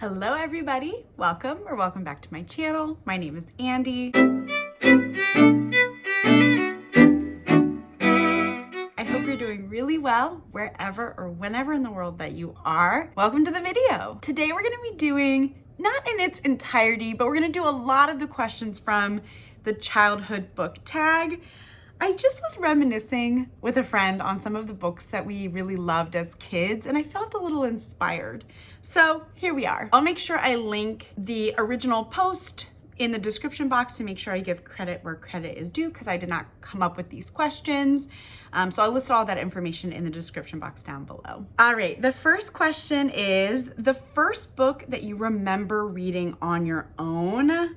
Hello everybody, welcome back to my channel. My name is Andy. I hope you're doing really well wherever or whenever in the world that you are. Welcome to the video. Today we're gonna be doing, not in its entirety, but we're gonna do a lot of the questions from the childhood book tag. I just was reminiscing with a friend on some of the books that we really loved as kids, and I felt a little inspired. So here we are. I'll make sure I link the original post in the description box to make sure I give credit where credit is due, because I did not come up with these questions. So I'll list all that information in the description box down below. All right, the first question is the first book that you remember reading on your own.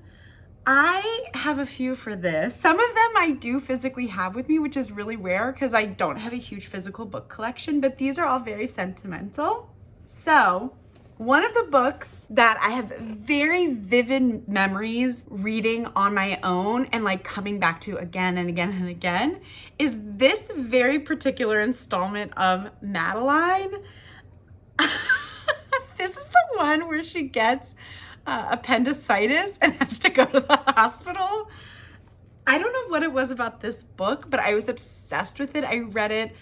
I have a few for this. Some of them I do physically have with me, which is really rare because I don't have a huge physical book collection, but these are all very sentimental. So one of the books that I have very vivid memories reading on my own and like coming back to again and again and again is this very particular installment of Madeline. This is the one where she gets appendicitis and has to go to the hospital. I don't know what it was about this book, but I was obsessed with it. I read it,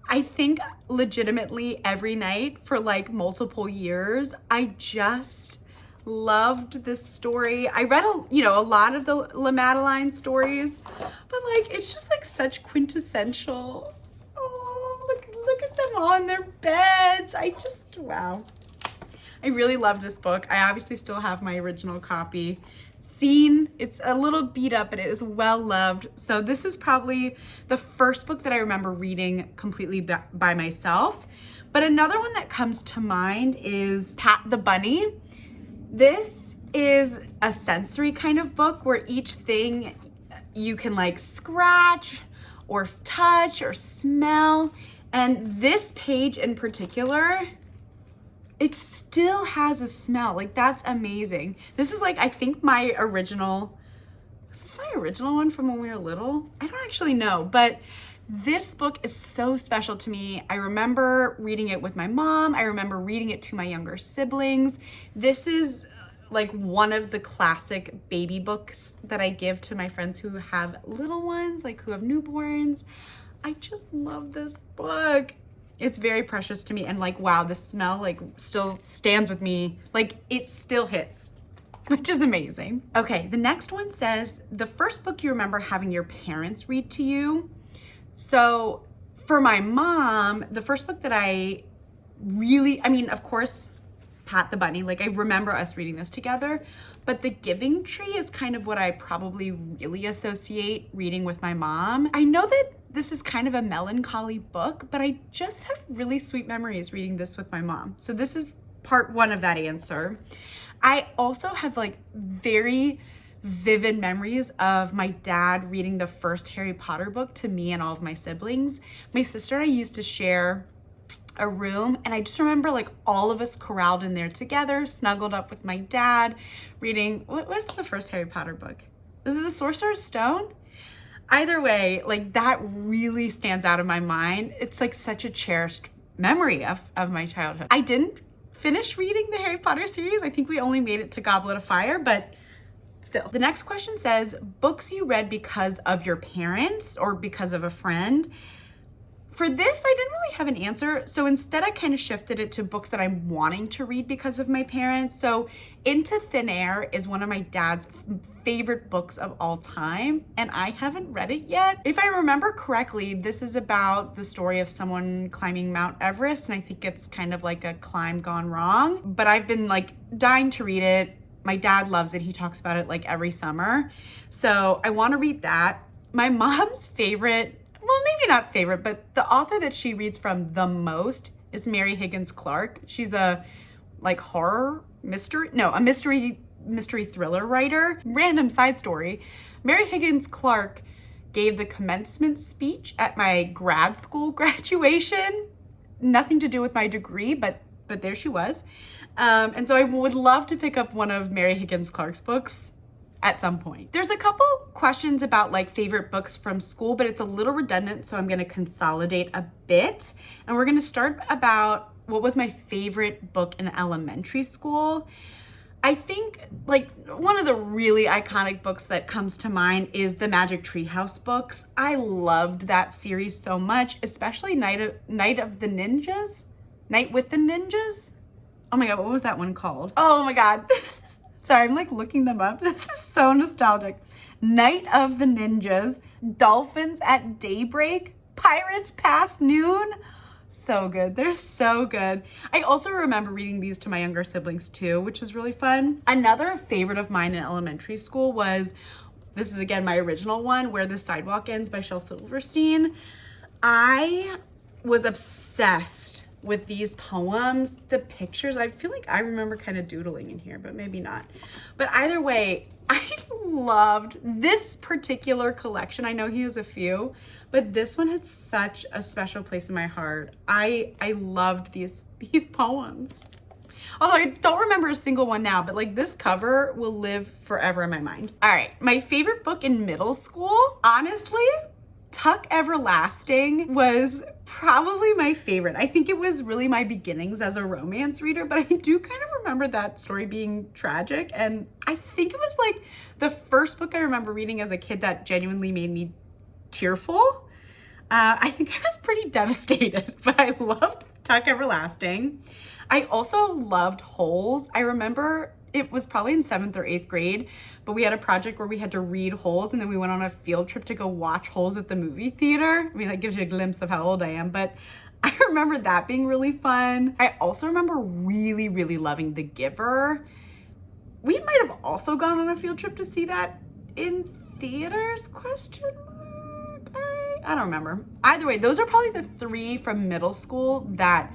I think, legitimately every night for like multiple years. I just loved this story. I read a lot of the La Madeline stories, but like it's just like such quintessential. Oh, look at them all in their beds. Wow. I really love this book. I obviously still have my original copy. It's a little beat up, but it is well loved. So this is probably the first book that I remember reading completely by myself. But another one that comes to mind is Pat the Bunny. This is a sensory kind of book where each thing you can like scratch or touch or smell. And this page in particular, it still has a smell. Like, that's amazing. This is like, I think was this my original one from when we were little? I don't actually know, but this book is so special to me. I remember reading it with my mom. I remember reading it to my younger siblings. This is like one of the classic baby books that I give to my friends who have little ones, like who have newborns. I just love this book. It's very precious to me, and like, wow, the smell like still stands with me. Like, it still hits, which is amazing. Okay, the next one says, the first book you remember having your parents read to you. So for my mom, the first book that of course, Pat the Bunny, like I remember us reading this together, but The Giving Tree is kind of what I probably really associate reading with my mom. I know that this is kind of a melancholy book, but I just have really sweet memories reading this with my mom. So this is part one of that answer. I also have like very vivid memories of my dad reading the first Harry Potter book to me and all of my siblings. My sister and I used to share a room, and I just remember like all of us corralled in there together, snuggled up with my dad, reading, what's the first Harry Potter book? Is it The Sorcerer's Stone? Either way, like that really stands out in my mind. It's like such a cherished memory of my childhood. I didn't finish reading the Harry Potter series. I think we only made it to Goblet of Fire, but still. The next question says, books you read because of your parents or because of a friend. For this, I didn't really have an answer. So instead, I kind of shifted it to books that I'm wanting to read because of my parents. So Into Thin Air is one of my dad's favorite books of all time, and I haven't read it yet. If I remember correctly, this is about the story of someone climbing Mount Everest, and I think it's kind of like a climb gone wrong. But I've been like dying to read it. My dad loves it. He talks about it like every summer. So I want to read that. My mom's favorite, well, maybe not favorite, but the author that she reads from the most is Mary Higgins Clark. She's a like mystery thriller writer. Random side story. Mary Higgins Clark gave the commencement speech at my grad school graduation. Nothing to do with my degree, but there she was. And so I would love to pick up one of Mary Higgins Clark's books at some point. There's a couple questions about like favorite books from school, but it's a little redundant, so I'm going to consolidate a bit. And we're going to start what was my favorite book in elementary school, I think like one of the really iconic books that comes to mind is the Magic Treehouse books. I loved that series so much, especially Night of the Ninjas, Night with the Ninjas. Oh my God, what was that one called? Oh my God, sorry, I'm like looking them up. This is so nostalgic. Night of the Ninjas, Dolphins at Daybreak, Pirates Past Noon. So good. They're so good. I also remember reading these to my younger siblings too, which is really fun. Another favorite of mine in elementary school was, this is again my original one, Where the Sidewalk Ends by Shel Silverstein. I was obsessed with these poems. The pictures, I feel like I remember kind of doodling in here, but maybe not. But either way, I loved this particular collection. I know he has a few, but this one had such a special place in my heart. I loved these poems. Although I don't remember a single one now, but like this cover will live forever in my mind. All right, my favorite book in middle school, honestly, Tuck Everlasting was probably my favorite. I think it was really my beginnings as a romance reader, but I do kind of remember that story being tragic. And I think it was like the first book I remember reading as a kid that genuinely made me tearful. I think I was pretty devastated, but I loved Tuck Everlasting. I also loved Holes. I remember it was probably in 7th or 8th grade, but we had a project where we had to read Holes, and then we went on a field trip to go watch Holes at the movie theater. I mean, that gives you a glimpse of how old I am, but I remember that being really fun. I also remember really, really loving The Giver. We might have also gone on a field trip to see that in theaters, question mark? I don't remember. Either way, those are probably the 3 from middle school that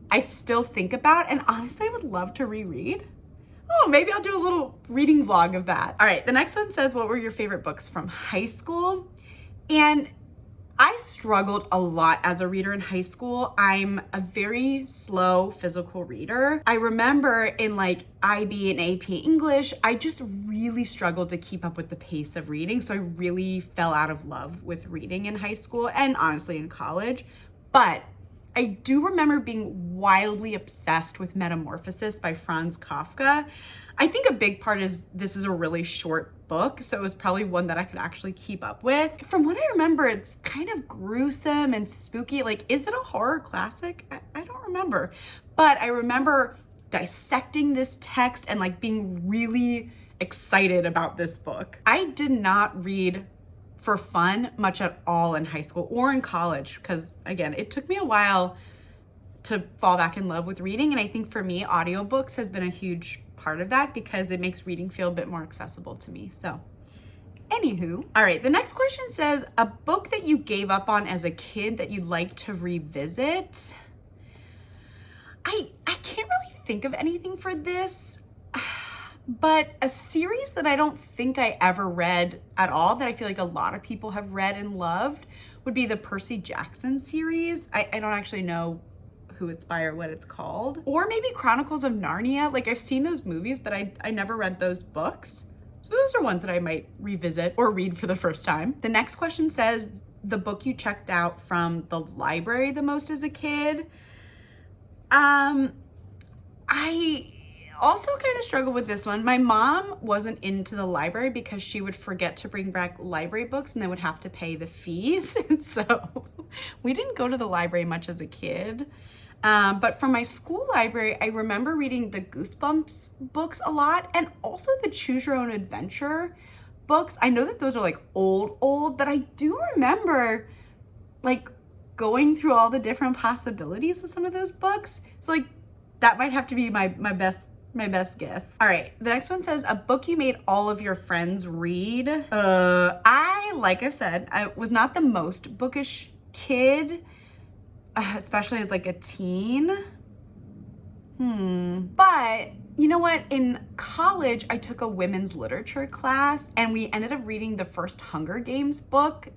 I still think about, and honestly, I would love to reread. Oh, maybe I'll do a little reading vlog of that. All right, the next one says, what were your favorite books from high school? And I struggled a lot as a reader in high school. I'm a very slow physical reader. I remember in like IB and AP English, I just really struggled to keep up with the pace of reading. So I really fell out of love with reading in high school and honestly in college. But I do remember being wildly obsessed with Metamorphosis by Franz Kafka. I think a big part is this is a really short book, so it was probably one that I could actually keep up with. From what I remember, it's kind of gruesome and spooky. Like, is it a horror classic? I don't remember. But I remember dissecting this text and like being really excited about this book. I did not read for fun much at all in high school or in college, because again, it took me a while to fall back in love with reading. And I think for me, audiobooks has been a huge part of that because it makes reading feel a bit more accessible to me. So anywho, all right, the next question says, a book that you gave up on as a kid that you'd like to revisit. I can't really think of anything for this. But a series that I don't think I ever read at all, that I feel like a lot of people have read and loved, would be the Percy Jackson series. I don't actually know who it's by or what it's called. Or maybe Chronicles of Narnia. Like, I've seen those movies, but I never read those books. So those are ones that I might revisit or read for the first time. The next question says, the book you checked out from the library the most as a kid. I also kind of struggle with this one. My mom wasn't into the library because she would forget to bring back library books and then would have to pay the fees. And so we didn't go to the library much as a kid. But from my school library, I remember reading the Goosebumps books a lot, and also the Choose Your Own Adventure books. I know that those are like old, but I do remember like going through all the different possibilities with some of those books. So like that might have to be my best guess. All right, the next one says, a book you made all of your friends read. Like I've said, I was not the most bookish kid, especially as like a teen. But you know what? In college, I took a women's literature class and we ended up reading the first Hunger Games book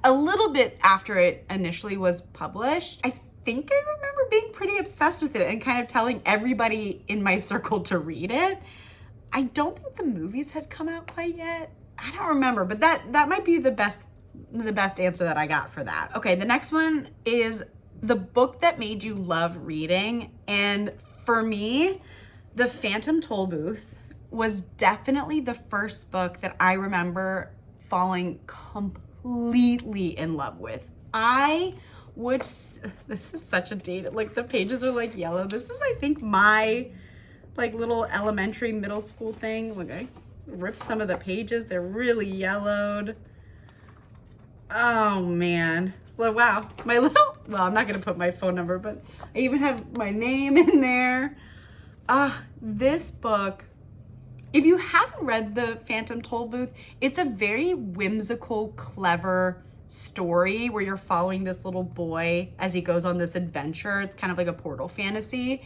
a little bit after it initially was published. I think I remember being pretty obsessed with it and kind of telling everybody in my circle to read it. I don't think the movies had come out quite yet. I don't remember, but that might be the best answer that I got for that. Okay, the next one is the book that made you love reading. And for me, The Phantom Tollbooth was definitely the first book that I remember falling completely in love with. This is such a date, like the pages are like yellow. This is, I think, my like little elementary, middle school thing. Look, I ripped some of the pages. They're really yellowed. Oh man. Well, wow. Well, I'm not gonna put my phone number, but I even have my name in there. This book, if you haven't read The Phantom Tollbooth, it's a very whimsical, clever story where you're following this little boy as he goes on this adventure. It's kind of like a portal fantasy.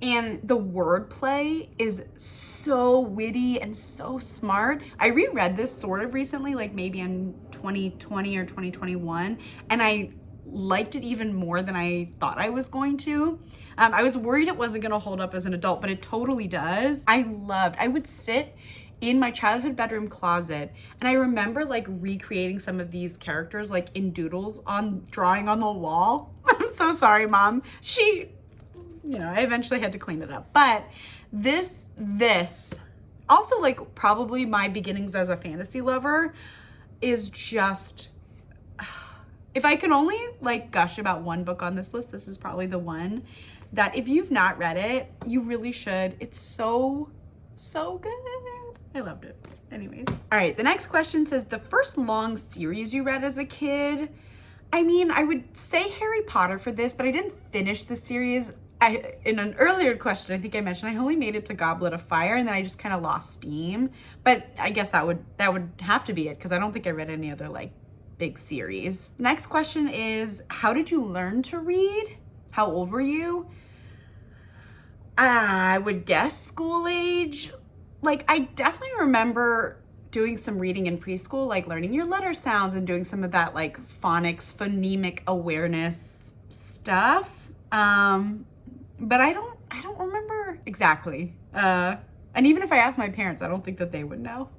And the wordplay is so witty and so smart. I reread this sort of recently, like maybe in 2020 or 2021, and I liked it even more than I thought I was going to. I was worried it wasn't gonna hold up as an adult, but it totally does. I would sit in my childhood bedroom closet, and I remember like recreating some of these characters like in doodles drawing on the wall. I'm so sorry, Mom. I eventually had to clean it up. But this also, like, probably my beginnings as a fantasy lover is just, if I can only like gush about one book on this list, this is probably the one that if you've not read it, you really should. It's so good. I loved it. Anyways. All right, the next question says, the first long series you read as a kid. I mean, I would say Harry Potter for this, but I didn't finish the series. In an earlier question, I think I mentioned I only made it to Goblet of Fire, and then I just kind of lost steam. But I guess that would have to be it, because I don't think I read any other like big series. Next question is, how did you learn to read? How old were you? I would guess school age. Like, I definitely remember doing some reading in preschool, like learning your letter sounds and doing some of that like phonics, phonemic awareness stuff. But I don't remember exactly. And even if I asked my parents, I don't think that they would know.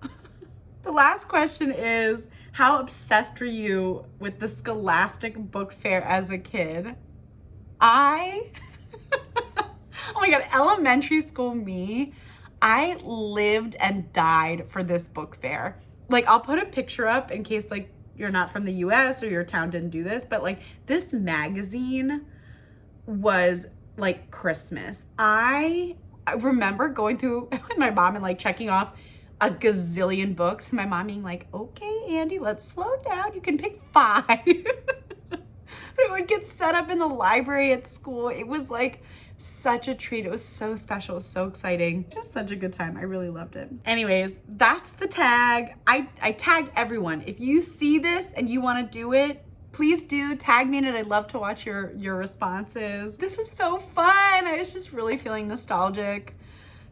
The last question is, how obsessed were you with the Scholastic book fair as a kid? Oh my God, elementary school me, I lived and died for this book fair. Like, I'll put a picture up in case like you're not from the US or your town didn't do this, but like this magazine was like Christmas. I remember going through with my mom and like checking off a gazillion books, and my mom being like, okay, Andy, let's slow down. You can pick 5. But it would get set up in the library at school. It was like such a treat. It was so special. It was so exciting. Just such a good time. I really loved it. Anyways, that's the tag. I tag everyone. If you see this and you want to do it, please do tag me in it. I'd love to watch your responses. This is so fun. I was just really feeling nostalgic,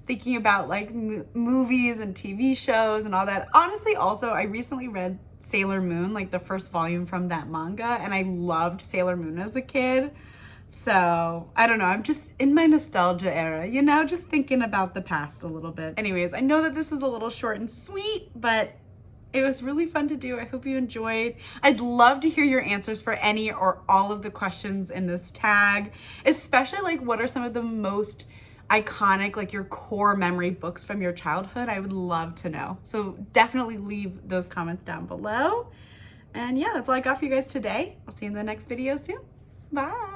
thinking about like movies and TV shows and all that. Honestly, also, I recently read Sailor Moon, like the first volume from that manga, and I loved Sailor Moon as a kid. So I don't know, I'm just in my nostalgia era, just thinking about the past a little bit. Anyways, I know that this is a little short and sweet, but it was really fun to do. I hope you enjoyed. I'd love to hear your answers for any or all of the questions in this tag, especially like what are some of the most iconic, like your core memory books from your childhood. I would love to know. So definitely leave those comments down below. And yeah, that's all I got for you guys today. I'll see you in the next video soon. Bye.